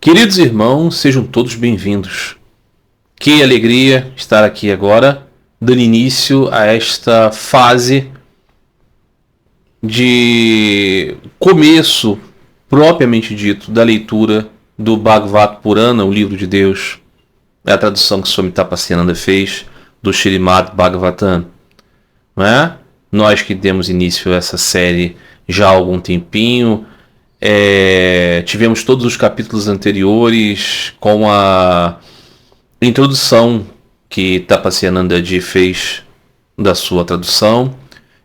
Queridos irmãos, sejam todos bem-vindos. Que alegria estar aqui agora, dando início a esta fase de começo, propriamente dito, da leitura do Bhagavad Purana, o livro de Deus. É a tradução que Swami Tapasyananda fez do Śrīmad Bhagavatam. Não é? Nós que demos início a essa série já há algum tempinho, tivemos todos os capítulos anteriores com a introdução que Tapasyananda Ji fez da sua tradução,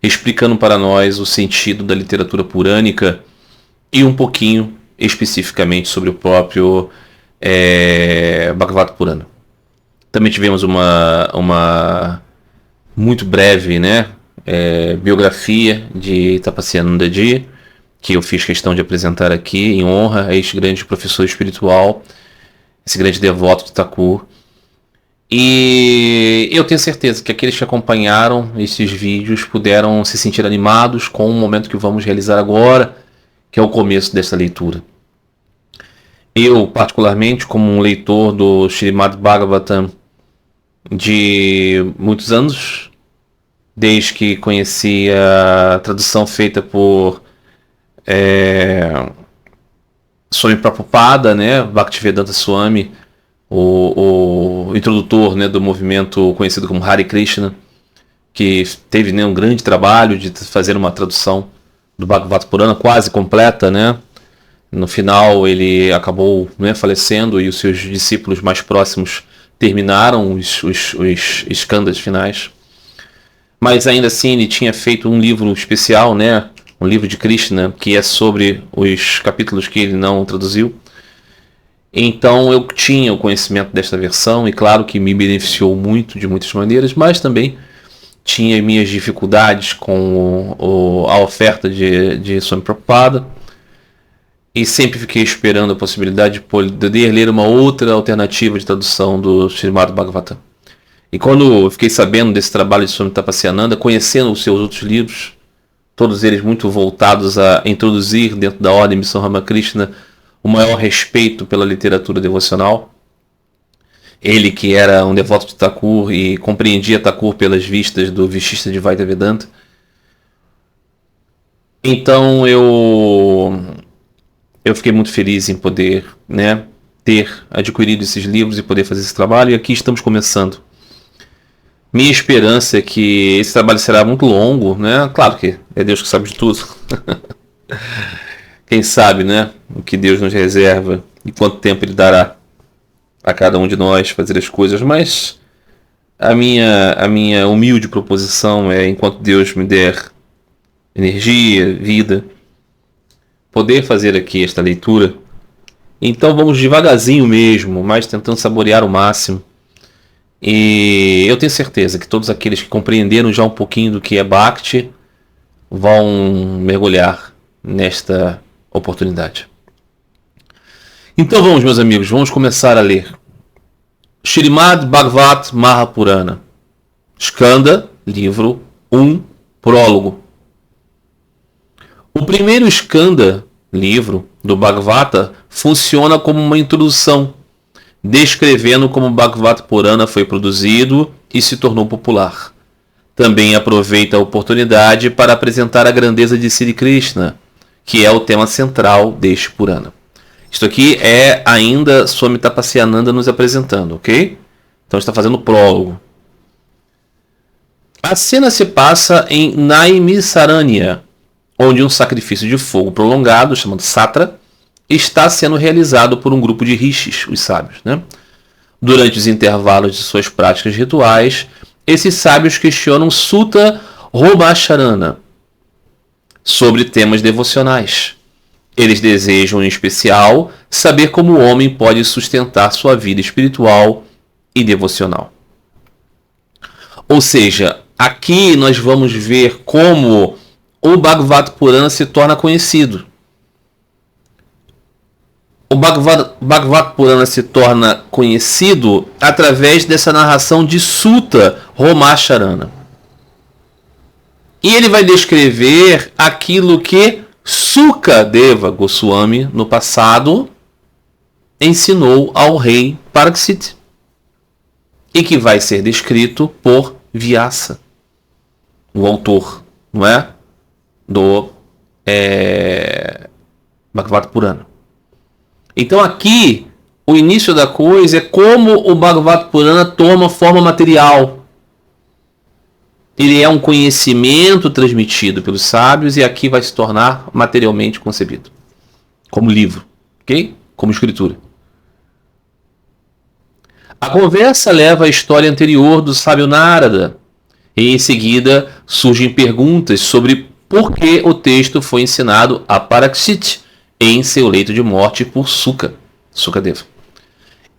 explicando para nós o sentido da literatura purânica e um pouquinho especificamente sobre o próprio Bhagavad Purana. Também tivemos uma muito breve, biografia de Tapasyananda Ji, que eu fiz questão de apresentar aqui em honra a este grande professor espiritual, esse grande devoto de Thakur. E eu tenho certeza que aqueles que acompanharam esses vídeos puderam se sentir animados com o momento que vamos realizar agora, que é o começo dessa leitura. Eu, particularmente, como um leitor do Śrīmad Bhagavatam de muitos anos, desde que conheci a tradução feita por Swami Prabhupada, Bhaktivedanta Swami, o introdutor do movimento conhecido como Hare Krishna, que teve um grande trabalho de fazer uma tradução do Bhagavad Purana quase completa, No final ele acabou falecendo e os seus discípulos mais próximos terminaram os skandhas finais. Mas ainda assim ele tinha feito um livro especial, um livro de Krishna, que é sobre os capítulos que ele não traduziu. Então eu tinha o conhecimento desta versão e claro que me beneficiou muito de muitas maneiras, mas também tinha minhas dificuldades com a oferta de Swami Prabhupada e sempre fiquei esperando a possibilidade de poder ler uma outra alternativa de tradução do Śrīmad Bhagavatam. E quando eu fiquei sabendo desse trabalho de Swami Tapasyananda, conhecendo os seus outros livros, todos eles muito voltados a introduzir dentro da ordem Missão Ramakrishna o maior respeito pela literatura devocional. Ele que era um devoto de Thakur e compreendia Thakur pelas vistas do Vishishtadvaita Vedanta. Então eu fiquei muito feliz em poder ter adquirido esses livros e poder fazer esse trabalho. E aqui estamos começando. Minha esperança é que esse trabalho será muito longo, Claro que é Deus que sabe de tudo. Quem sabe, o que Deus nos reserva e quanto tempo Ele dará a cada um de nós fazer as coisas. Mas a minha humilde proposição é, enquanto Deus me der energia, vida, poder fazer aqui esta leitura. Então vamos devagarzinho mesmo, mas tentando saborear o máximo. E eu tenho certeza que todos aqueles que compreenderam já um pouquinho do que é Bhakti vão mergulhar nesta oportunidade. Então vamos, meus amigos, vamos começar a ler. Śrīmad Bhagavad Mahapurana, Skanda, livro 1, prólogo. O primeiro Skanda, livro do Bhagavata, funciona como uma introdução, descrevendo como o Bhagavad Purana foi produzido e se tornou popular. Também aproveita a oportunidade para apresentar a grandeza de Sri Krishna, que é o tema central deste Purana. Isto aqui é ainda Swami Tapasyananda nos apresentando, ok? Então está fazendo o prólogo. A cena se passa em Naimisaranya, onde um sacrifício de fogo prolongado, chamado Satra, está sendo realizado por um grupo de rishis, os sábios. Durante os intervalos de suas práticas rituais, esses sábios questionam Sutta Romacharana sobre temas devocionais. Eles desejam, em especial, saber como o homem pode sustentar sua vida espiritual e devocional. Ou seja, aqui nós vamos ver como o Bhagavad Purana se torna conhecido. O Bhagavad Purana se torna conhecido através dessa narração de Sutta Romacharana. E ele vai descrever aquilo que Sukadeva Goswami, no passado, ensinou ao rei Pariksit, e que vai ser descrito por Vyasa, o autor, não é? Do Bhagavata Purana. Então aqui, o início da coisa é como o Bhagavata Purana toma forma material. Ele é um conhecimento transmitido pelos sábios e aqui vai se tornar materialmente concebido. Como livro, ok? Como escritura. A conversa leva à história anterior do sábio Narada. E em seguida surgem perguntas sobre por que o texto foi ensinado a Pariksit em seu leito de morte por Sukadeva.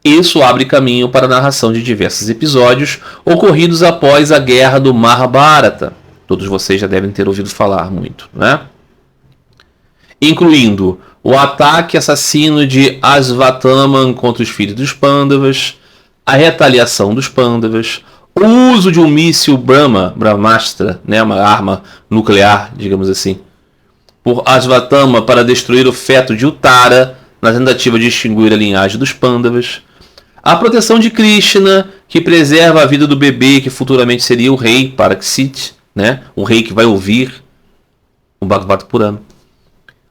Isso abre caminho para a narração de diversos episódios ocorridos após a guerra do Mahabharata. Todos vocês já devem ter ouvido falar muito, né? Incluindo o ataque assassino de Ashwatthama contra os filhos dos Pandavas, a retaliação dos Pandavas, o uso de um míssil Brahmastra, né, uma arma nuclear, digamos assim, por Ashwatthama para destruir o feto de Uttara, na tentativa de extinguir a linhagem dos Pandavas, a proteção de Krishna, que preserva a vida do bebê, que futuramente seria o rei Pariksit, né, o rei que vai ouvir o Bhagavata Purana,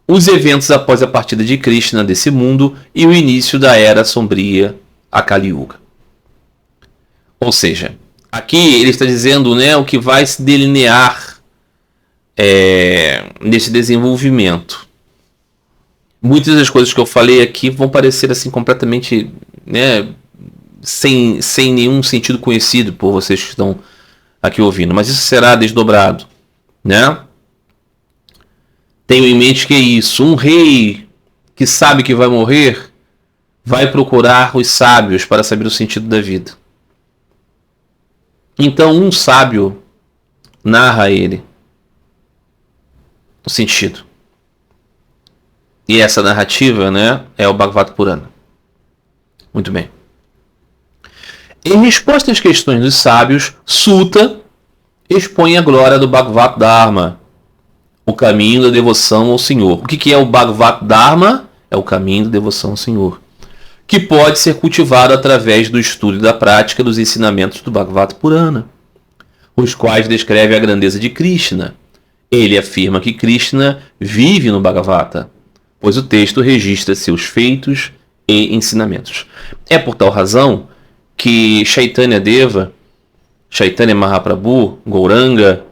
os eventos após a partida de Krishna desse mundo e o início da Era Sombria, a Kali Yuga. Ou seja, aqui ele está dizendo, né, o que vai se delinear nesse desenvolvimento. Muitas das coisas que eu falei aqui vão parecer assim completamente, né, sem nenhum sentido conhecido por vocês que estão aqui ouvindo, mas isso será desdobrado, né? Tenho em mente que é isso. Um rei que sabe que vai morrer vai procurar os sábios para saber o sentido da vida. Então um sábio narra a ele o sentido. E essa narrativa, né, é o Bhagavata Purana. Muito bem. Em resposta às questões dos sábios, Suta expõe a glória do Bhagavata Dharma, o caminho da devoção ao Senhor. O que é o Bhagavata Dharma? É o caminho da devoção ao Senhor, que pode ser cultivado através do estudo e da prática dos ensinamentos do Bhagavata Purana, os quais descrevem a grandeza de Krishna. Ele afirma que Krishna vive no Bhagavata, pois o texto registra seus feitos e ensinamentos. É por tal razão que Chaitanya Deva, Chaitanya Mahaprabhu, Gauranga,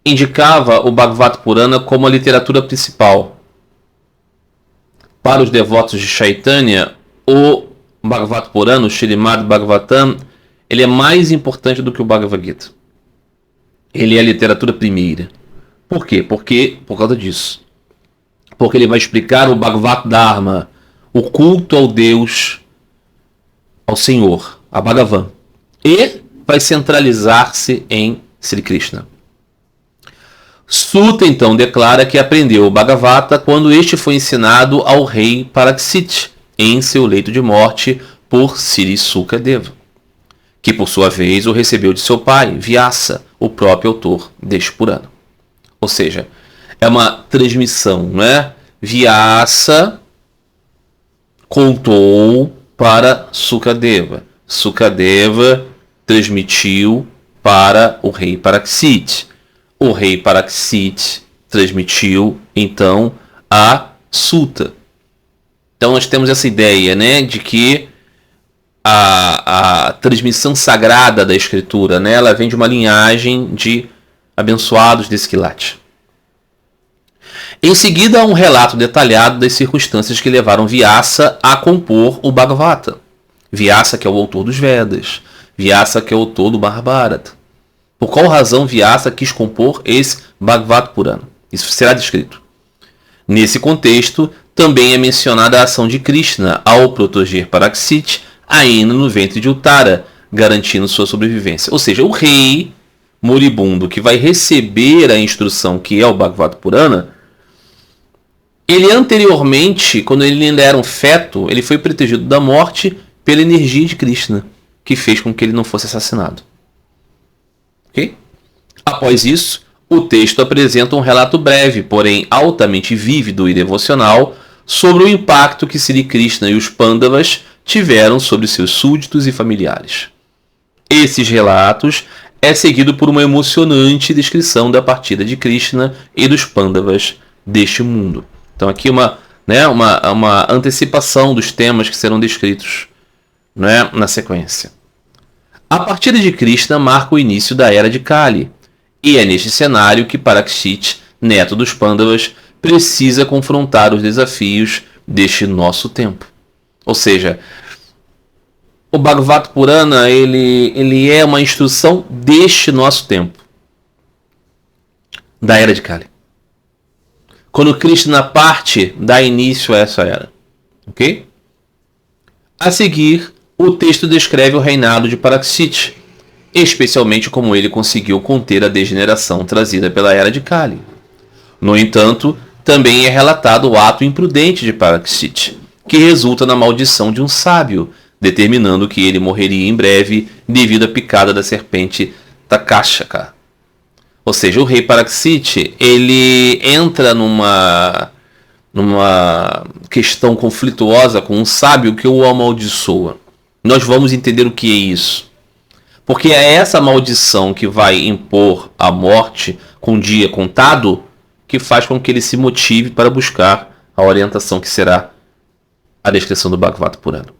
indicava o Bhagavata Purana como a literatura principal. Para os devotos de Chaitanya, o Bhagavata Purana, o Śrīmad Bhagavatam, ele é mais importante do que o Bhagavad Gita. Ele é a literatura primeira. Por quê? Por causa disso. Porque ele vai explicar o Bhagavata Dharma, o culto ao Deus, ao Senhor, a Bhagavan. E vai centralizar-se em Sri Krishna. Suta então declara que aprendeu o Bhagavata quando este foi ensinado ao rei Pariksit em seu leito de morte por Sri Sukadeva, que por sua vez o recebeu de seu pai, Vyasa, o próprio autor deste Purana. Ou seja, é uma transmissão, né? Vyasa contou para Sukadeva. Sukadeva transmitiu para o rei Pariksit. O rei Pariksit transmitiu, então, a Suta. Então nós temos essa ideia, né, de que a transmissão sagrada da escritura, né, ela vem de uma linhagem de abençoados desse quilate. Em seguida, há um relato detalhado das circunstâncias que levaram Vyasa a compor o Bhagavata. Vyasa, que é o autor dos Vedas. Vyasa, que é o autor do Mahabharata. Por qual razão Vyasa quis compor esse Bhagavata Purana? Isso será descrito. Nesse contexto, também é mencionada a ação de Krishna ao proteger Pariksit ainda no ventre de Uttara, garantindo sua sobrevivência. Ou seja, o rei moribundo que vai receber a instrução que é o Bhagavata Purana, ele anteriormente, quando ele ainda era um feto, ele foi protegido da morte pela energia de Krishna, que fez com que ele não fosse assassinado. Okay? Após isso, o texto apresenta um relato breve, porém altamente vívido e devocional, sobre o impacto que Sri Krishna e os Pandavas tiveram sobre seus súditos e familiares. Esses relatos é seguido por uma emocionante descrição da partida de Krishna e dos Pandavas deste mundo. Então aqui uma antecipação dos temas que serão descritos, né, na sequência. A partida de Krishna marca o início da Era de Kali, e é neste cenário que Parikshit, neto dos Pandavas, precisa confrontar os desafios deste nosso tempo. Ou seja, o Bhagavata Purana ele é uma instrução deste nosso tempo, da Era de Kali. Quando Krishna parte, dá início a essa era. Ok? A seguir, o texto descreve o reinado de Parikshit, especialmente como ele conseguiu conter a degeneração trazida pela Era de Kali. No entanto, também é relatado o ato imprudente de Parikshit, que resulta na maldição de um sábio, determinando que ele morreria em breve devido à picada da serpente Takashaka. Ou seja, o rei Parikshit, ele entra numa questão conflituosa com um sábio que o amaldiçoa. Nós vamos entender o que é isso. Porque é essa maldição que vai impor a morte com o dia contado que faz com que ele se motive para buscar a orientação que será a descrição do Bhagavata Purana.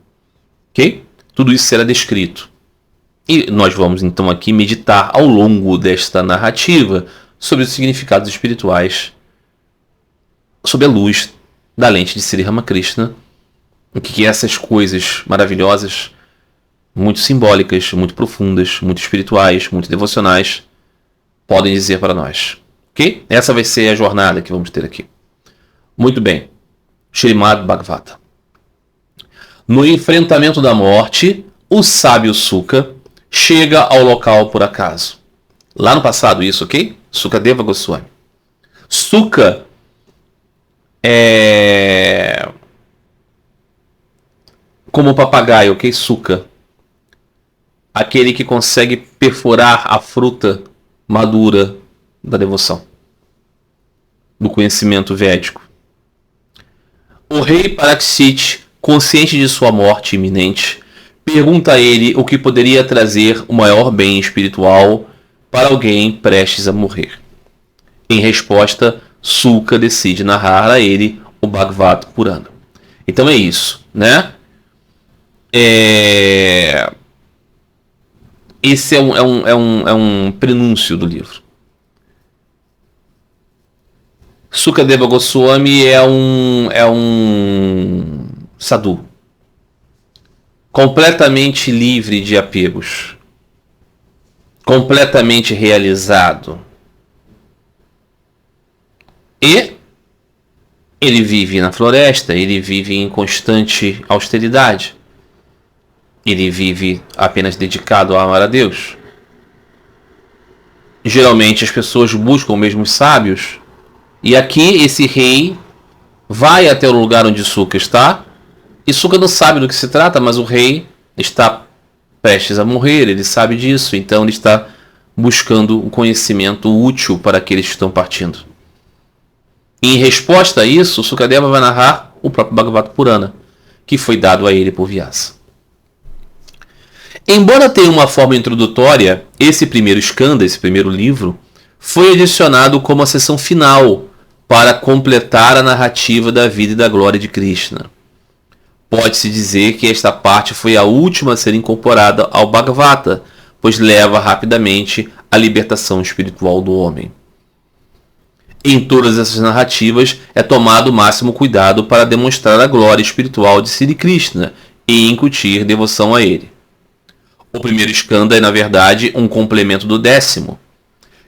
Ok? Tudo isso será descrito. E nós vamos então aqui meditar ao longo desta narrativa sobre os significados espirituais sob a luz da lente de Sri Ramakrishna, o que essas coisas maravilhosas, muito simbólicas, muito profundas, muito espirituais, muito devocionais, podem dizer para nós. Ok? Essa vai ser a jornada que vamos ter aqui. Muito bem. Srimad Bhagavata. No enfrentamento da morte, o sábio Suka chega ao local por acaso. Lá no passado isso, ok? Sukadeva Goswami. Suka é como o papagaio, ok? Suka. Aquele que consegue perfurar a fruta madura da devoção, do conhecimento védico. O rei Parikshit, consciente de sua morte iminente, pergunta a ele o que poderia trazer o maior bem espiritual para alguém prestes a morrer. Em resposta, Suka decide narrar a ele o Bhagavata Purana. Então é isso, né? Esse é um prenúncio do livro. Sukadeva Goswami é um sadhu, completamente livre de apegos, completamente realizado. E ele vive na floresta, ele vive em constante austeridade. Ele vive apenas dedicado a amar a Deus. Geralmente as pessoas buscam mesmo os sábios. E aqui esse rei vai até o lugar onde Suka está. E Suka não sabe do que se trata, mas o rei está prestes a morrer, ele sabe disso. Então ele está buscando um conhecimento útil para aqueles que estão partindo. E em resposta a isso, Sukadeva vai narrar o próprio Bhagavata Purana, que foi dado a ele por Vyasa. Embora tenha uma forma introdutória, esse primeiro skanda, esse primeiro livro, foi adicionado como a seção final para completar a narrativa da vida e da glória de Krishna. Pode-se dizer que esta parte foi a última a ser incorporada ao Bhagavata, pois leva rapidamente à libertação espiritual do homem. Em todas essas narrativas é tomado o máximo cuidado para demonstrar a glória espiritual de Sri Krishna e incutir devoção a ele. O primeiro skanda é, na verdade, um complemento do 10º,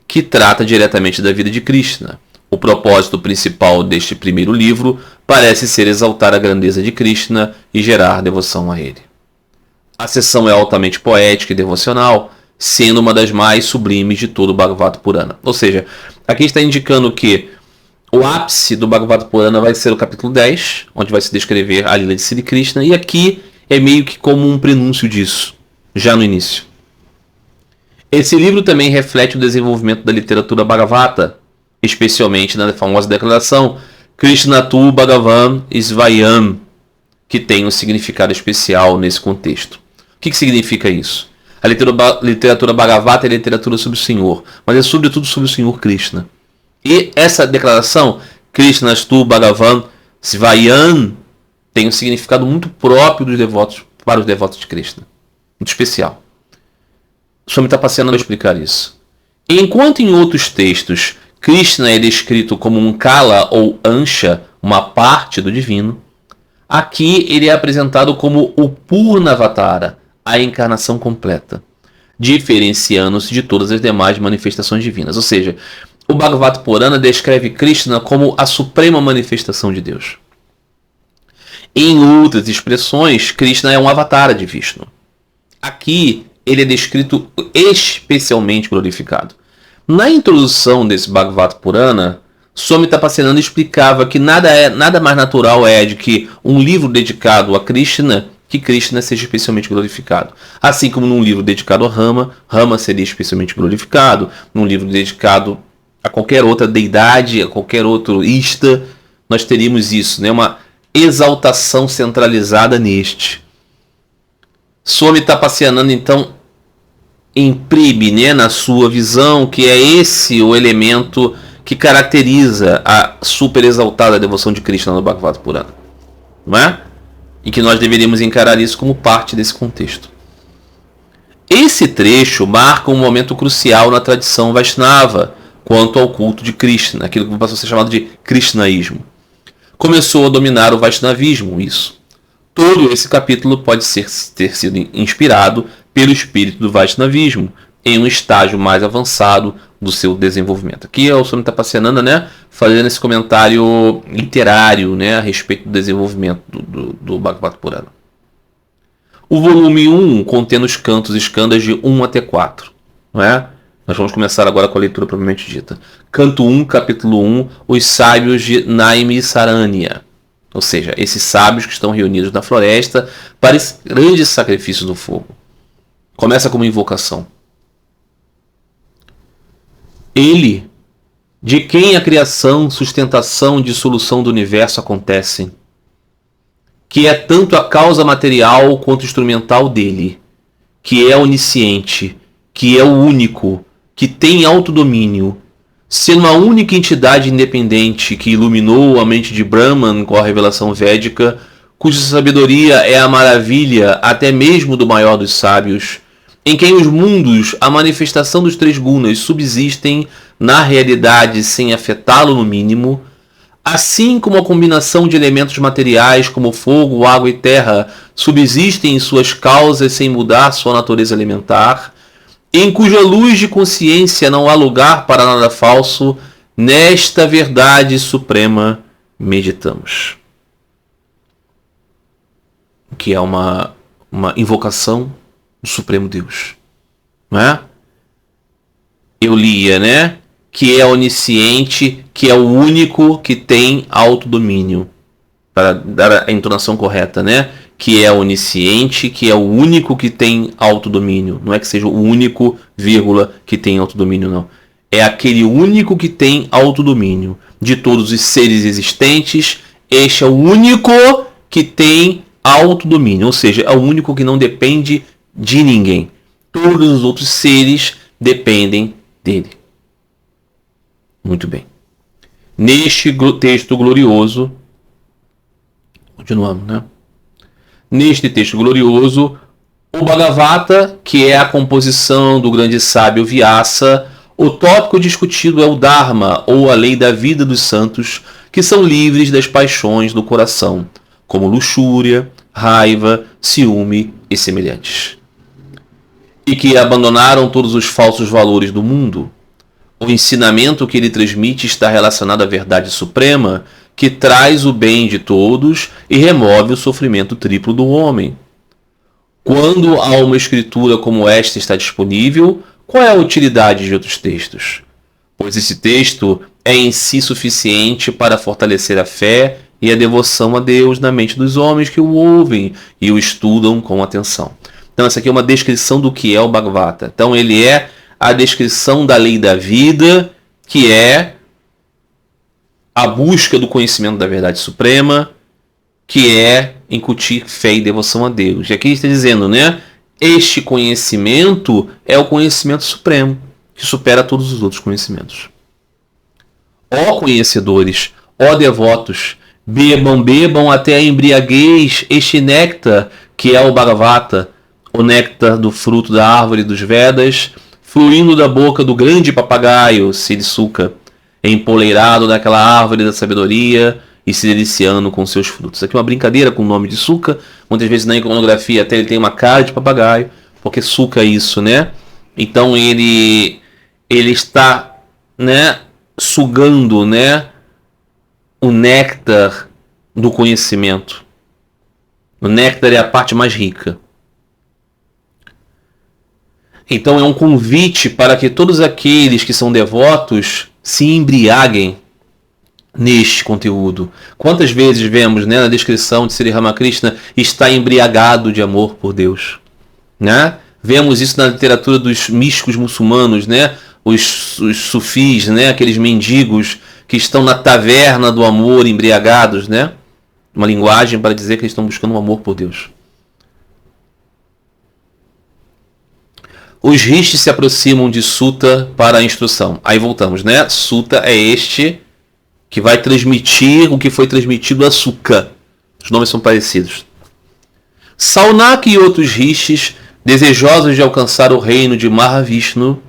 que trata diretamente da vida de Krishna. O propósito principal deste primeiro livro parece ser exaltar a grandeza de Krishna e gerar devoção a ele. A seção é altamente poética e devocional, sendo uma das mais sublimes de todo o Bhagavata Purana. Ou seja, aqui está indicando que o ápice do Bhagavata Purana vai ser o capítulo 10, onde vai se descrever a lila de Sri Krishna, e aqui é meio que como um prenúncio disso, já no início. Esse livro também reflete o desenvolvimento da literatura Bhagavata, especialmente na famosa declaração Krishnatu Bhagavan Svayam, que tem um significado especial nesse contexto. O que significa isso? A literatura Bhagavata é literatura sobre o Senhor, mas é sobretudo sobre o Senhor Krishna. E essa declaração, Krishnastu Bhagavan Svayam, tem um significado muito próprio dos devotos, para os devotos de Krishna. Muito especial. Swami Tapaciana vai explicar isso. Enquanto em outros textos Krishna é descrito como um Kala ou Ansha, uma parte do divino, aqui ele é apresentado como o Purnavatara, a encarnação completa, diferenciando-se de todas as demais manifestações divinas. Ou seja, o Bhagavata Purana descreve Krishna como a suprema manifestação de Deus. Em outras expressões, Krishna é um avatara de Vishnu. Aqui, ele é descrito especialmente glorificado. Na introdução desse Bhagavata Purana, Swami Tapaciana explicava que nada mais natural é de que um livro dedicado a Krishna, que Krishna seja especialmente glorificado. Assim como num livro dedicado a Rama, Rama seria especialmente glorificado. Num livro dedicado a qualquer outra deidade, a qualquer outro Ishta, nós teríamos isso, né? Uma exaltação centralizada neste. Swami Tapaciana, então, imprime, né, na sua visão que é esse o elemento que caracteriza a super exaltada devoção de Krishna no Bhagavata Purana, não é? E que nós deveríamos encarar isso como parte desse contexto. Esse trecho marca um momento crucial na tradição Vaishnava quanto ao culto de Krishna, aquilo que passou a ser chamado de Krishnaísmo. Começou a dominar o Vaishnavismo, isso. Todo esse capítulo pode ter sido inspirado pelo espírito do Vaishnavismo, em um estágio mais avançado do seu desenvolvimento. Aqui é o Swami Tapaciana, né, fazendo esse comentário literário, né, a respeito do desenvolvimento do Bhagavata Purana. O volume 1 contém os cantos eskandas de 1 até 4. Não é? Nós vamos começar agora com a leitura propriamente dita. Canto 1, capítulo 1, os sábios de Naimisaranya. Ou seja, esses sábios que estão reunidos na floresta para esse grande sacrifício do fogo. Começa como invocação. Ele, de quem a criação, sustentação e dissolução do universo acontecem, que é tanto a causa material quanto instrumental dele, que é onisciente, que é o único, que tem autodomínio, sendo uma única entidade independente que iluminou a mente de Brahman com a revelação védica, cuja sabedoria é a maravilha até mesmo do maior dos sábios, em quem os mundos, a manifestação dos três gunas, subsistem na realidade sem afetá-lo no mínimo, assim como a combinação de elementos materiais como fogo, água e terra subsistem em suas causas sem mudar sua natureza elementar, em cuja luz de consciência não há lugar para nada falso, nesta verdade suprema meditamos. Que é uma invocação do Supremo Deus. Não é? Eu lia, né? Que é onisciente, que é o único que tem autodomínio. Para dar a entonação correta, né? Que é onisciente, que é o único que tem autodomínio. Não é que seja o único, vírgula, que tem autodomínio, não. É aquele único que tem autodomínio. De todos os seres existentes, este é o único que tem autodomínio. Ou seja, é o único que não depende de ninguém. Todos os outros seres dependem dele. Muito bem. Neste texto glorioso, continuamos, né? Neste texto glorioso, o Bhagavata, que é a composição do grande sábio Vyasa, o tópico discutido é o Dharma, ou a lei da vida dos santos, que são livres das paixões do coração, como luxúria, raiva, ciúme e semelhantes. E que abandonaram todos os falsos valores do mundo. O ensinamento que ele transmite está relacionado à verdade suprema, que traz o bem de todos e remove o sofrimento triplo do homem. Quando há uma escritura como esta está disponível, qual é a utilidade de outros textos? Pois esse texto é em si suficiente para fortalecer a fé e a devoção a Deus na mente dos homens que o ouvem e o estudam com atenção. Então essa aqui é uma descrição do que é o Bhagavata. Então ele é a descrição da lei da vida, que é a busca do conhecimento da verdade suprema, que é incutir fé e devoção a Deus. E aqui está dizendo, né? Este conhecimento é o conhecimento supremo, que supera todos os outros conhecimentos. Ó conhecedores, ó devotos, bebam até a embriaguez este néctar, que é o Bhagavata, o néctar do fruto da árvore dos Vedas, fluindo da boca do grande papagaio, Siddhisuka, empoleirado naquela árvore da sabedoria e se deliciando com seus frutos. Aqui uma brincadeira com o nome de Suka. Muitas vezes na iconografia até ele tem uma cara de papagaio, porque Suka é isso, né? Então ele está, né, sugando, né, o néctar do conhecimento. O néctar é a parte mais rica. Então é um convite para que todos aqueles que são devotos se embriaguem neste conteúdo. Quantas vezes vemos, né, na descrição de Sri Ramakrishna, está embriagado de amor por Deus, né? Vemos isso na literatura dos místicos muçulmanos, né? Os sufis, né? Aqueles mendigos que estão na taverna do amor embriagados, né? Uma linguagem para dizer que eles estão buscando o amor por Deus. Os rishis se aproximam de Suta para a instrução. Aí voltamos, né? Suta é este que vai transmitir o que foi transmitido a Suka. Os nomes são parecidos. Saunaka e outros rishis, desejosos de alcançar o reino de Mahavishnu,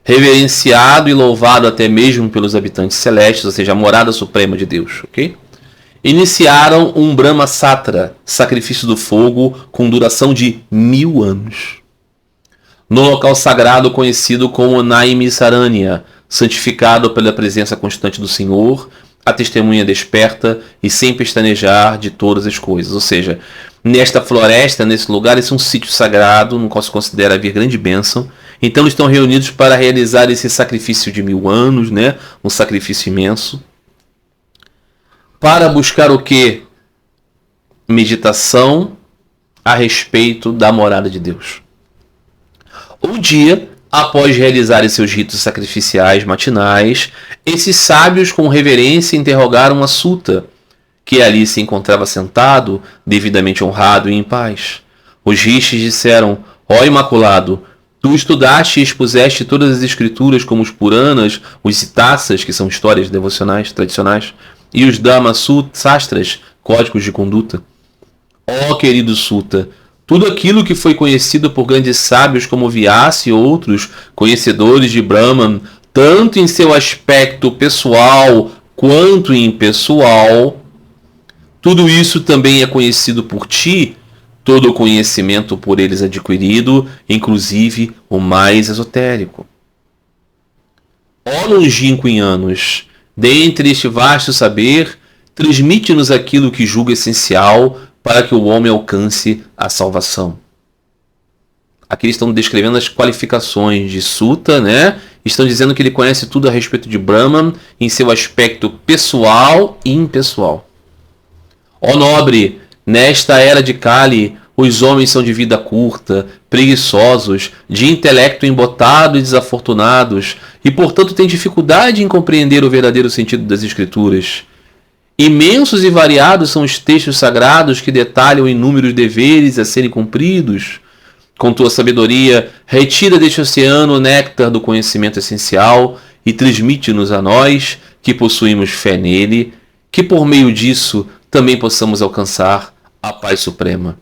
reverenciado e louvado até mesmo pelos habitantes celestes, ou seja, a morada suprema de Deus, ok? Iniciaram um Brahma Satra, sacrifício do fogo, com duração de 1000 anos. No local sagrado conhecido como Naimisaranya, santificado pela presença constante do Senhor, a testemunha desperta e sem pestanejar de todas as coisas. Ou seja, nesta floresta, nesse lugar, esse é um sítio sagrado, no qual se considera haver grande bênção. Então eles estão reunidos para realizar esse sacrifício de 1000 anos, né? Um sacrifício imenso. Para buscar o quê? Meditação a respeito da morada de Deus. Um dia, após realizarem seus ritos sacrificiais matinais, esses sábios com reverência interrogaram a Suta, que ali se encontrava sentado, devidamente honrado e em paz. Os rishis disseram: ó Imaculado, tu estudaste e expuseste todas as escrituras como os Puranas, os Itasas, que são histórias devocionais tradicionais, e os Dhamma Sastras, códigos de conduta. Ó querido Suta, tudo aquilo que foi conhecido por grandes sábios como Vyasa e outros conhecedores de Brahman, tanto em seu aspecto pessoal quanto impessoal, tudo isso também é conhecido por ti, todo o conhecimento por eles adquirido, inclusive o mais esotérico. Ó longínquo em anos, dentre este vasto saber, transmite-nos aquilo que julga essencial para que o homem alcance a salvação. Aqui eles estão descrevendo as qualificações de Suta, né? Estão dizendo que ele conhece tudo a respeito de Brahman em seu aspecto pessoal e impessoal. Ó nobre, nesta era de Kali, os homens são de vida curta, preguiçosos, de intelecto embotado e desafortunados, e portanto têm dificuldade em compreender o verdadeiro sentido das Escrituras. Imensos e variados são os textos sagrados que detalham inúmeros deveres a serem cumpridos. Com tua sabedoria, retira deste oceano o néctar do conhecimento essencial e transmite-nos a nós, que possuímos fé nele, que por meio disso também possamos alcançar a paz suprema.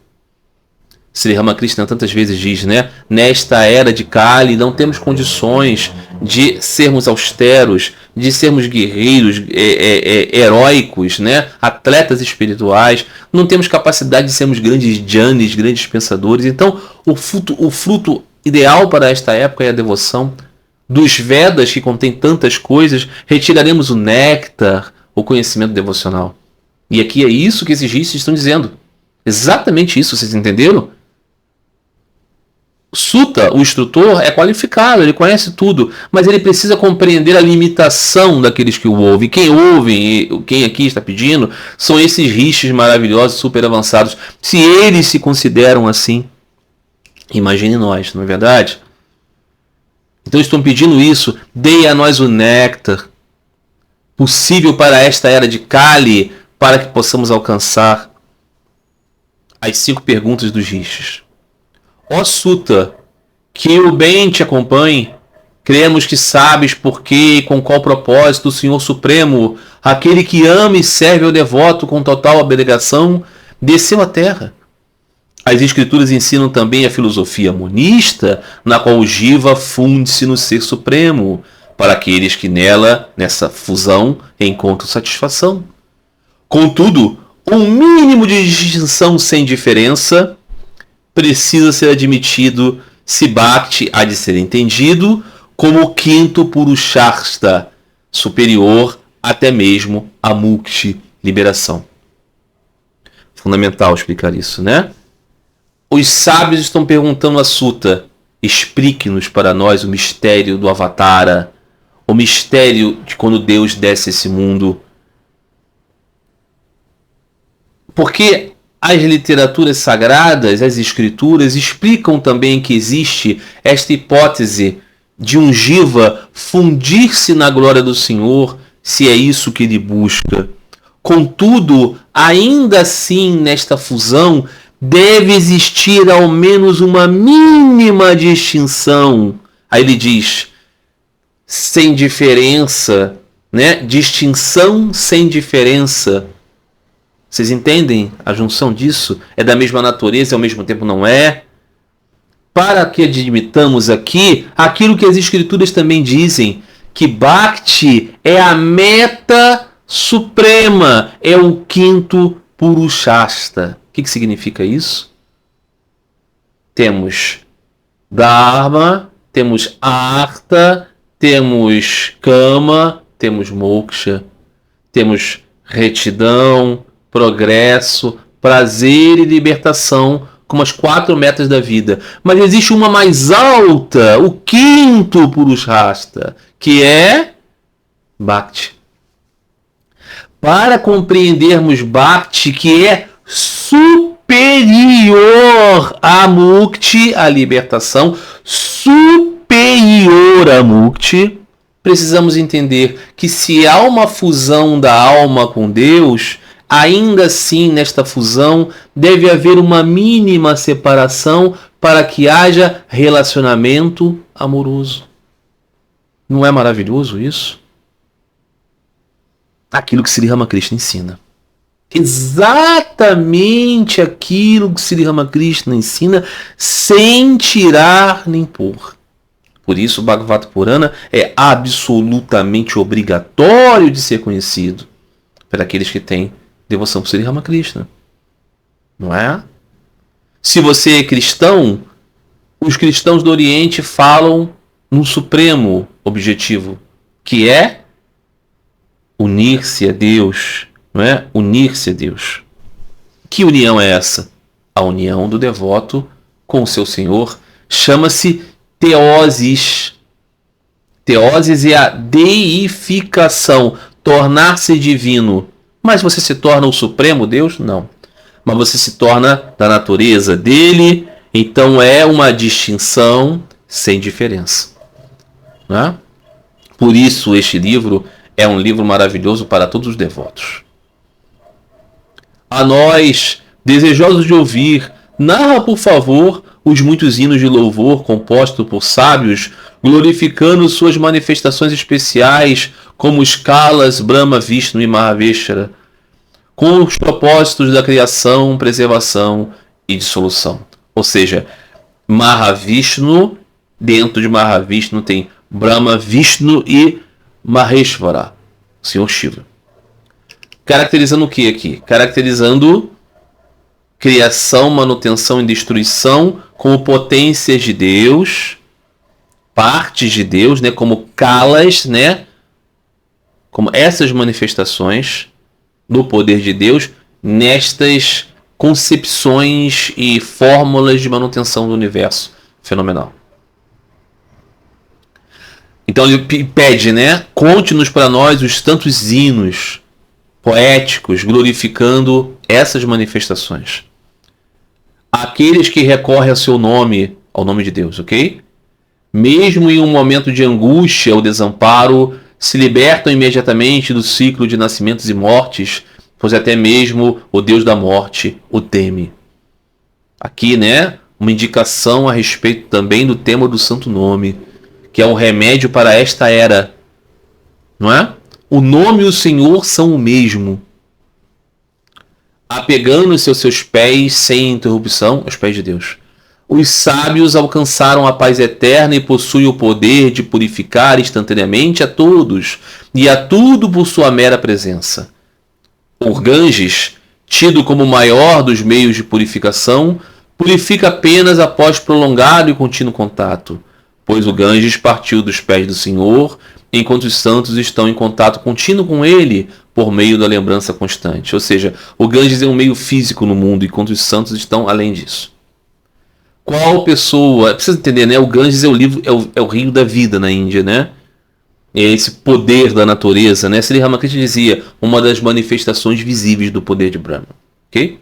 Sri Ramakrishna tantas vezes diz, né? Nesta era de Kali não temos condições de sermos austeros, de sermos guerreiros heróicos, né? Atletas espirituais. Não temos capacidade de sermos grandes jnanis, grandes pensadores. Então, o fruto ideal para esta época é a devoção. Dos Vedas, que contém tantas coisas, retiraremos o néctar, o conhecimento devocional. E aqui é isso que esses rishis estão dizendo. Exatamente isso, vocês entenderam? Suta, o instrutor, é qualificado, ele conhece tudo, mas ele precisa compreender a limitação daqueles que o ouvem. Quem ouve, e quem aqui está pedindo, são esses rishis maravilhosos, super avançados. Se eles se consideram assim, imagine nós, não é verdade? Então estão pedindo isso, dê a nós o néctar, possível para esta era de Kali, para que possamos alcançar as 5 perguntas dos rishis. Ó Sutta, que o bem te acompanhe. Cremos que sabes por que e com qual propósito o Senhor Supremo, aquele que ama e serve ao devoto com total abnegação, desceu à terra. As escrituras ensinam também a filosofia monista, na qual o Jiva funde-se no Ser Supremo, para aqueles que nessa fusão, encontram satisfação. Contudo, um mínimo de distinção sem diferença precisa ser admitido se Bhakti há de ser entendido como o quinto Purushashtha, superior até mesmo a Mukti, liberação. Fundamental explicar isso, né? Os sábios estão perguntando a Sutta, explique-nos para nós o mistério do Avatara, o mistério de quando Deus desce a esse mundo. Porque as literaturas sagradas, as escrituras, explicam também que existe esta hipótese de um Jiva fundir-se na glória do Senhor, se é isso que ele busca. Contudo, ainda assim, nesta fusão, deve existir ao menos uma mínima distinção. Aí ele diz, sem diferença, né? Distinção sem diferença. Vocês entendem a junção disso? É da mesma natureza e ao mesmo tempo não é? Para que admitamos aqui aquilo que as escrituras também dizem, que Bhakti é a meta suprema, é o quinto Purushashtha. O que significa isso? Temos Dharma, temos Artha, temos Kama, temos Moksha, temos retidão, progresso, prazer e libertação como as 4 metas da vida. Mas existe uma mais alta, o quinto Purushashtha, que é Bhakti. Para compreendermos Bhakti, que é superior a Mukti, a libertação, superior a Mukti, precisamos entender que se há uma fusão da alma com Deus, ainda assim nesta fusão deve haver uma mínima separação para que haja relacionamento amoroso. Não é maravilhoso isso? Aquilo que Sri Ramakrishna ensina. Exatamente aquilo que Sri Ramakrishna ensina, sem tirar nem pôr. Por isso o Bhagavata Purana é absolutamente obrigatório de ser conhecido para aqueles que têm devoção por Sri Ramakrishna. Não é? Se você é cristão, os cristãos do Oriente falam num supremo objetivo, que é unir-se a Deus, não é? Unir-se a Deus. Que união é essa? A união do devoto com o seu Senhor chama-se teosis. Teosis é a deificação, tornar-se divino. Mas você se torna o supremo Deus? Não. Mas você se torna da natureza dele, então é uma distinção sem diferença. Não é? Por isso este livro é um livro maravilhoso para todos os devotos. A nós, desejosos de ouvir, narra, por favor, os muitos hinos de louvor compostos por sábios, glorificando suas manifestações especiais, como os Kalas, Brahma, Vishnu e Mahaveshwara, com os propósitos da criação, preservação e dissolução. Ou seja, Mahavishnu, dentro de Mahavishnu tem Brahma, Vishnu e Maheshvara, Senhor Shiva. Caracterizando o que aqui? Caracterizando criação, manutenção e destruição como potências de Deus, partes de Deus, né, como Kalas, né, como essas manifestações do poder de Deus nestas concepções e fórmulas de manutenção do universo fenomenal. Então ele pede, né? Conte-nos para nós os tantos hinos poéticos glorificando essas manifestações. Aqueles que recorrem ao seu nome, ao nome de Deus, ok? Mesmo em um momento de angústia ou desamparo, se libertam imediatamente do ciclo de nascimentos e mortes, pois até mesmo o Deus da morte o teme. Aqui, né, uma indicação a respeito também do tema do Santo Nome, que é um remédio para esta era, não é? O nome e o Senhor são o mesmo. Apegando-se aos seus pés sem interrupção, aos pés de Deus. Os sábios alcançaram a paz eterna e possuem o poder de purificar instantaneamente a todos e a tudo por sua mera presença. O Ganges, tido como o maior dos meios de purificação, purifica apenas após prolongado e contínuo contato, pois o Ganges partiu dos pés do Senhor, enquanto os santos estão em contato contínuo com ele por meio da lembrança constante. Ou seja, o Ganges é um meio físico no mundo, enquanto os santos estão além disso. Qual pessoa... Precisa entender, né? O Ganges é o rio da vida na Índia, né? É esse poder da natureza, né? Sri Ramakrishna dizia, uma das manifestações visíveis do poder de Brahma. Ok?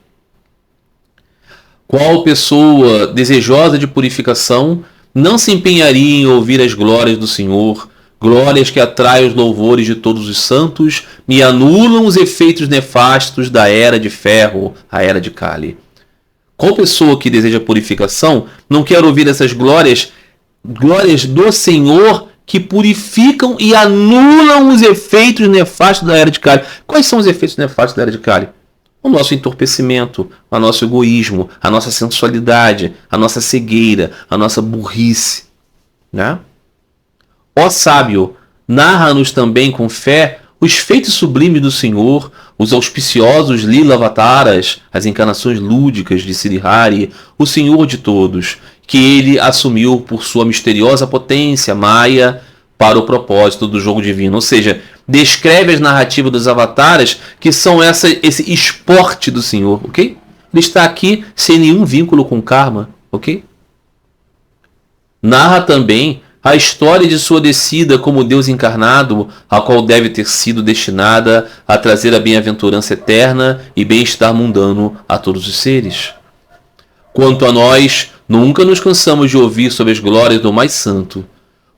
Qual pessoa desejosa de purificação não se empenharia em ouvir as glórias do Senhor, glórias que atraem os louvores de todos os santos e anulam os efeitos nefastos da era de ferro, a era de Kali? Qual pessoa que deseja purificação não quer ouvir essas glórias do Senhor que purificam e anulam os efeitos nefastos da era de Kali? Quais são os efeitos nefastos da era de Kali? O nosso entorpecimento, o nosso egoísmo, a nossa sensualidade, a nossa cegueira, a nossa burrice, né? Ó sábio, narra-nos também com fé os feitos sublimes do Senhor, os auspiciosos Lila Avataras, as encarnações lúdicas de Sri Hari, o Senhor de todos, que ele assumiu por sua misteriosa potência Maya para o propósito do jogo divino. Ou seja, descreve as narrativas dos avatares que são esse esporte do Senhor, ok? Ele está aqui sem nenhum vínculo com karma, ok? Narra também a história de sua descida como Deus encarnado, a qual deve ter sido destinada a trazer a bem-aventurança eterna e bem-estar mundano a todos os seres. Quanto a nós, nunca nos cansamos de ouvir sobre as glórias do mais santo,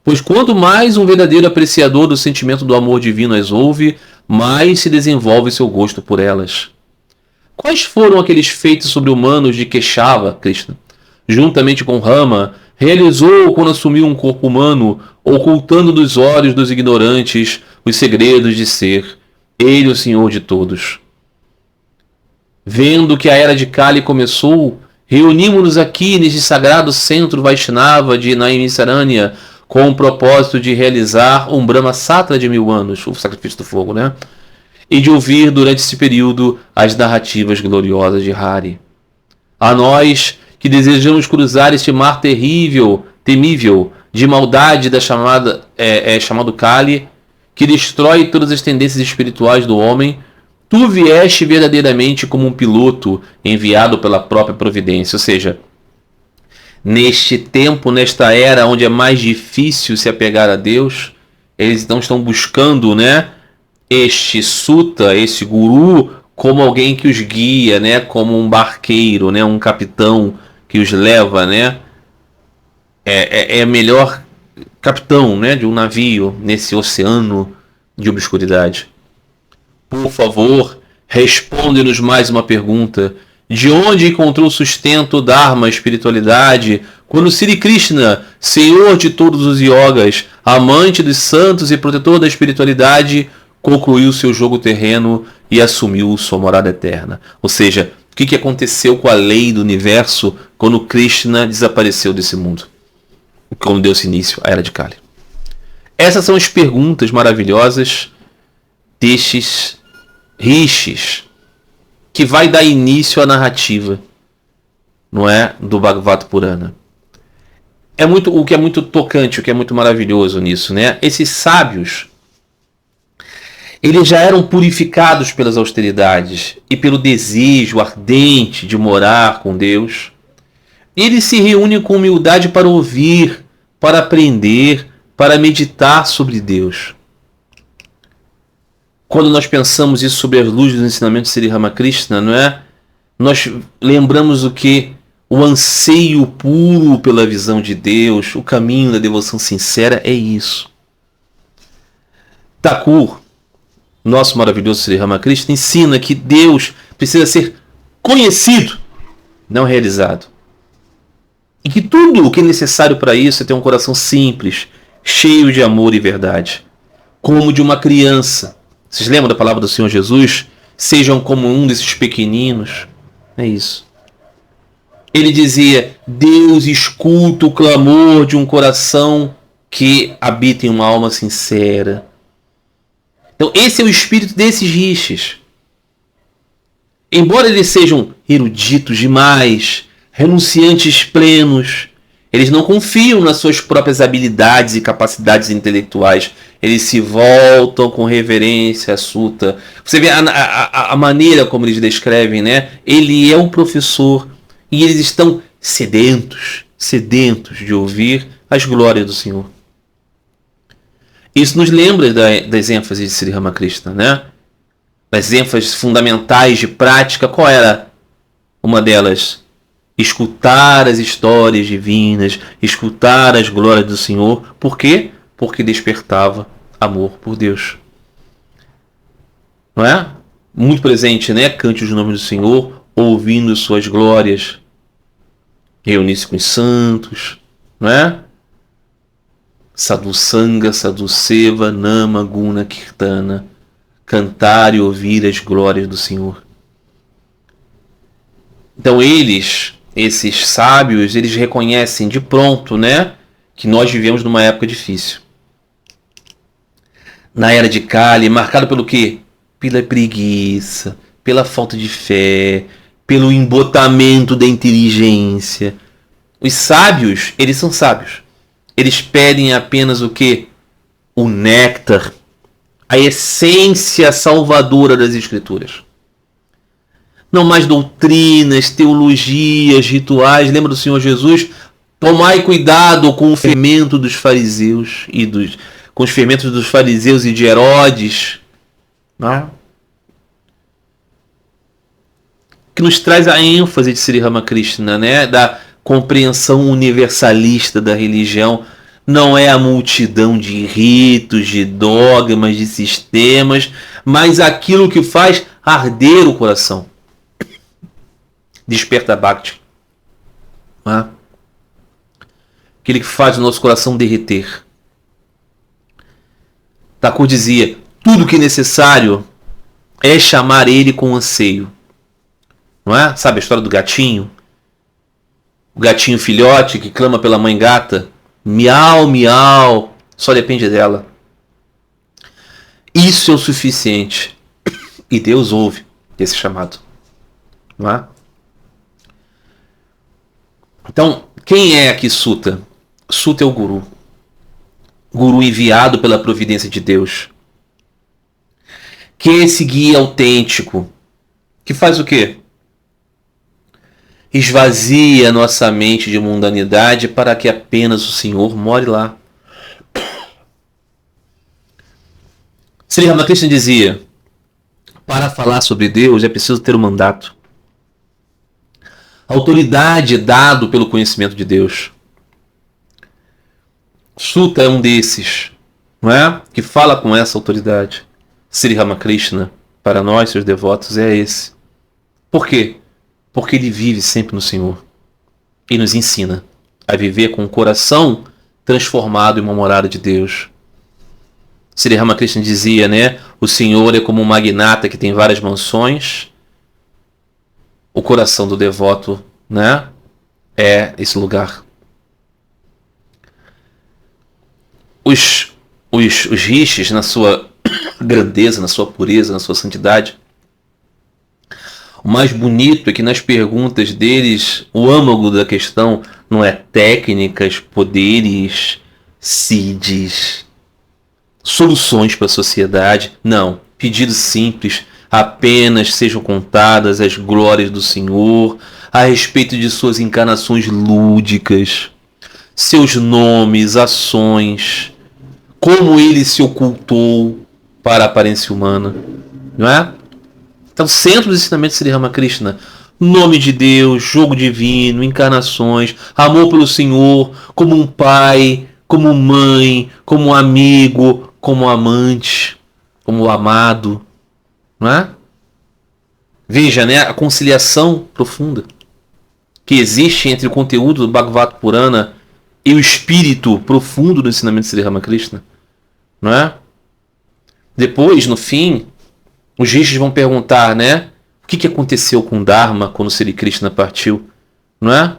pois quanto mais um verdadeiro apreciador do sentimento do amor divino as ouve, mais se desenvolve seu gosto por elas. Quais foram aqueles feitos sobre-humanos de Keshava, Krishna, juntamente com Rama, realizou quando assumiu um corpo humano, ocultando dos olhos dos ignorantes os segredos de ser ele o Senhor de todos? Vendo que a era de Kali começou, reunimos-nos aqui neste sagrado centro Vaishnava de Naimisaranya com o propósito de realizar um Brahma Satra de 1000 anos, o sacrifício do fogo, né? E de ouvir durante esse período as narrativas gloriosas de Hari. A nós que desejamos cruzar este mar temível de maldade da chamado Kali, que destrói todas as tendências espirituais do homem, tu vieste verdadeiramente como um piloto enviado pela própria providência. Ou seja, neste tempo, nesta era onde é mais difícil se apegar a Deus, eles então estão buscando, né, este sutta, esse guru, como alguém que os guia, né, como um barqueiro, né, um capitão que os leva, né, é melhor capitão, né, de um navio nesse oceano de obscuridade. Por favor, responde-nos mais uma pergunta. De onde encontrou sustento Dharma, espiritualidade, quando Sri Krishna, Senhor de todos os yogas, amante dos santos e protetor da espiritualidade, concluiu seu jogo terreno e assumiu sua morada eterna? Ou seja, o que aconteceu com a lei do universo quando Krishna desapareceu desse mundo? Quando deu-se início à Era de Kali. Essas são as perguntas maravilhosas destes rishis, que vai dar início à narrativa, não é, do Bhagavata Purana. O que é muito tocante, o que é muito maravilhoso nisso, né? Esses sábios, eles já eram purificados pelas austeridades e pelo desejo ardente de morar com Deus. Eles se reúnem com humildade para ouvir, para aprender, para meditar sobre Deus. Quando nós pensamos isso sobre as luzes do ensinamento de Sri Ramakrishna, não é? Nós lembramos o que? O anseio puro pela visão de Deus, o caminho da devoção sincera é isso. Thakur, nosso maravilhoso Sri Ramakrishna, ensina que Deus precisa ser conhecido, não realizado. E que tudo o que é necessário para isso é ter um coração simples, cheio de amor e verdade, como de uma criança. Vocês lembram da palavra do Senhor Jesus? Sejam como um desses pequeninos. É isso. Ele dizia: Deus escuta o clamor de um coração que habita em uma alma sincera. Então esse é o espírito desses rishis. Embora eles sejam eruditos demais, renunciantes plenos, eles não confiam nas suas próprias habilidades e capacidades intelectuais. Eles se voltam com reverência à Sutta. Você vê a maneira como eles descrevem, né? Ele é o professor e eles estão sedentos de ouvir as glórias do Senhor. Isso nos lembra das ênfases de Sri Ramakrishna, né? Das ênfases fundamentais de prática. Qual era uma delas? Escutar as histórias divinas, escutar as glórias do Senhor. Por quê? Porque despertava amor por Deus. Não é? Muito presente, né? Cante os nomes do Senhor, ouvindo suas glórias. Reunir-se com os santos, não é? Sadhu Sangha, Sadhu Seva, Nama, Guna, Kirtana. Cantar e ouvir as glórias do Senhor. Então esses sábios, eles reconhecem de pronto, né, que nós vivemos numa época difícil. Na era de Kali, marcado pelo quê? Pela preguiça, pela falta de fé, pelo embotamento da inteligência. Os sábios, eles são sábios. Eles pedem apenas o quê? O néctar, a essência salvadora das Escrituras. Não mais doutrinas, teologias, rituais. Lembra do Senhor Jesus? Tomai cuidado com o fermento dos fariseus com os fermentos dos fariseus e de Herodes. Não? Que nos traz a ênfase de Sri Ramakrishna, né? Da compreensão universalista da religião. Não é a multidão de ritos, de dogmas, de sistemas, mas aquilo que faz arder o coração. Desperta Bhakti. Né? Aquele que faz o nosso coração derreter. Thakur dizia: tudo que é necessário é chamar ele com anseio. Não é? Sabe a história do gatinho? O gatinho filhote que clama pela mãe gata. Miau, miau. Só depende dela. Isso é o suficiente. E Deus ouve esse chamado. Não é? Então, quem é aqui Sutta? Sutta é o Guru. Guru enviado pela providência de Deus. Que é esse guia autêntico. Que faz o quê? Esvazia nossa mente de mundanidade para que apenas o Senhor more lá. Sri Ramakrishna dizia: para falar sobre Deus é preciso ter um mandato. Autoridade é dado pelo conhecimento de Deus. Sutta é um desses, não é? Que fala com essa autoridade. Sri Ramakrishna, para nós, seus devotos, é esse. Por quê? Porque ele vive sempre no Senhor e nos ensina a viver com o coração transformado em uma morada de Deus. Sri Ramakrishna dizia, né? O Senhor é como um magnata que tem várias mansões. O coração do devoto, né? É esse lugar. Os rishis, na sua grandeza, na sua pureza, na sua santidade, o mais bonito é que nas perguntas deles, o âmago da questão não é técnicas, poderes, siddhis, soluções para a sociedade. Não, pedidos simples, apenas sejam contadas as glórias do Senhor a respeito de suas encarnações lúdicas, seus nomes, ações, como ele se ocultou para a aparência humana, não é? Então, centro do ensinamento de Sri Ramakrishna: nome de Deus, jogo divino, encarnações, amor pelo Senhor, como um pai, como mãe, como um amigo, como amante. como o amado, não é? Veja, né, a conciliação profunda que existe entre o conteúdo do Bhagavata Purana e o espírito profundo do ensinamento de Sri Ramakrishna, não é? Depois, no fim, os rishis vão perguntar, né, o que aconteceu com o Dharma quando Sri Krishna partiu, não é?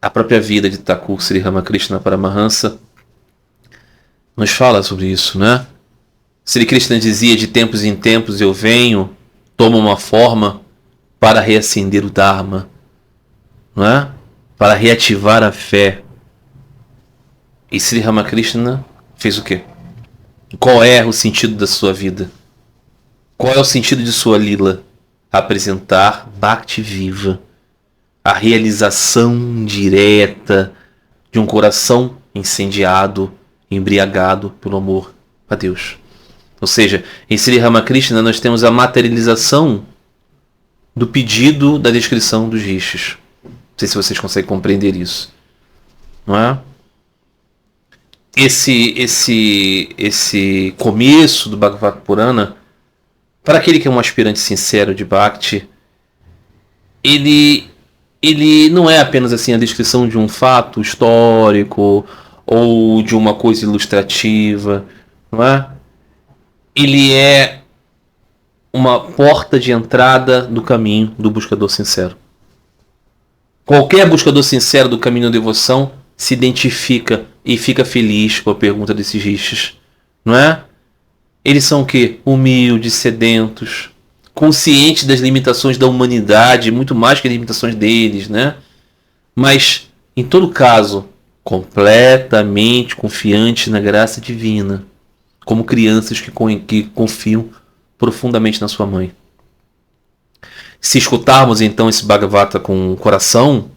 A própria vida de Thakur Sri Ramakrishna Paramahansa nos fala sobre isso, né? Sri Krishna dizia: de tempos em tempos eu venho, tomo uma forma para reacender o Dharma, não é? Para reativar a fé. E Sri Ramakrishna fez o quê? Qual é o sentido da sua vida? Qual é o sentido de sua lila? Apresentar Bhakti viva, a realização direta de um coração incendiado, embriagado pelo amor a Deus. Ou seja, em Sri Ramakrishna nós temos a materialização do pedido da descrição dos rishis. Não sei se vocês conseguem compreender isso, não é? Esse começo do Bhagavata Purana, para aquele que é um aspirante sincero de Bhakti, ele não é apenas assim a descrição de um fato histórico ou de uma coisa ilustrativa, não é? Ele é uma porta de entrada do caminho do buscador sincero. Qualquer buscador sincero do caminho da devoção se identifica e fica feliz com a pergunta desses rishis, não é? Eles são o quê? Humildes, sedentos, conscientes das limitações da humanidade, muito mais que as limitações deles, né? Mas, em todo caso, completamente confiantes na graça divina, como crianças que confiam profundamente na sua mãe. Se escutarmos então esse Bhagavata com o coração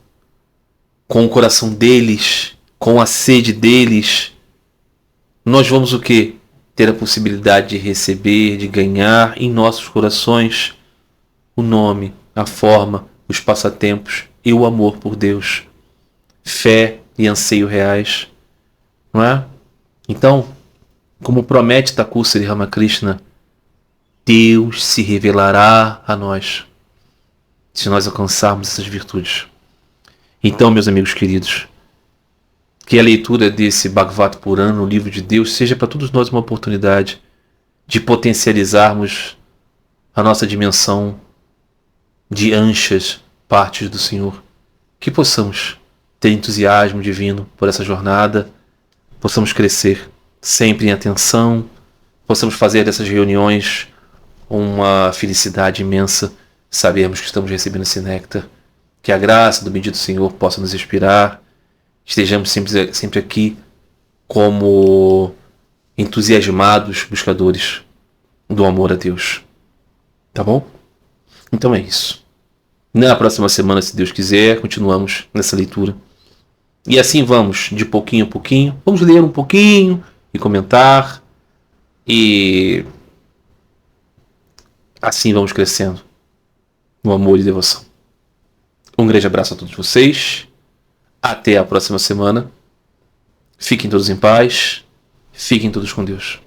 deles, com a sede deles, nós vamos o quê? Ter a possibilidade de receber, de ganhar em nossos corações o nome, a forma, os passatempos e o amor por Deus. Fé e anseio reais, não é? Então, como promete Thakur Sri Ramakrishna, Deus se revelará a nós se nós alcançarmos essas virtudes. Então, meus amigos queridos, que a leitura desse Bhagavata Purana, o livro de Deus, seja para todos nós uma oportunidade de potencializarmos a nossa dimensão de anchas, partes do Senhor. Que possamos ter entusiasmo divino por essa jornada, possamos crescer sempre em atenção, possamos fazer dessas reuniões uma felicidade imensa, sabermos que estamos recebendo esse néctar, que a graça do bendito Senhor possa nos inspirar, estejamos sempre aqui como entusiasmados buscadores do amor a Deus. Tá bom? Então é isso. Na próxima semana, se Deus quiser, continuamos nessa leitura. E assim vamos, de pouquinho a pouquinho. Vamos ler um pouquinho e comentar. E assim vamos crescendo no amor e devoção. Um grande abraço a todos vocês. Até a próxima semana. Fiquem todos em paz. Fiquem todos com Deus.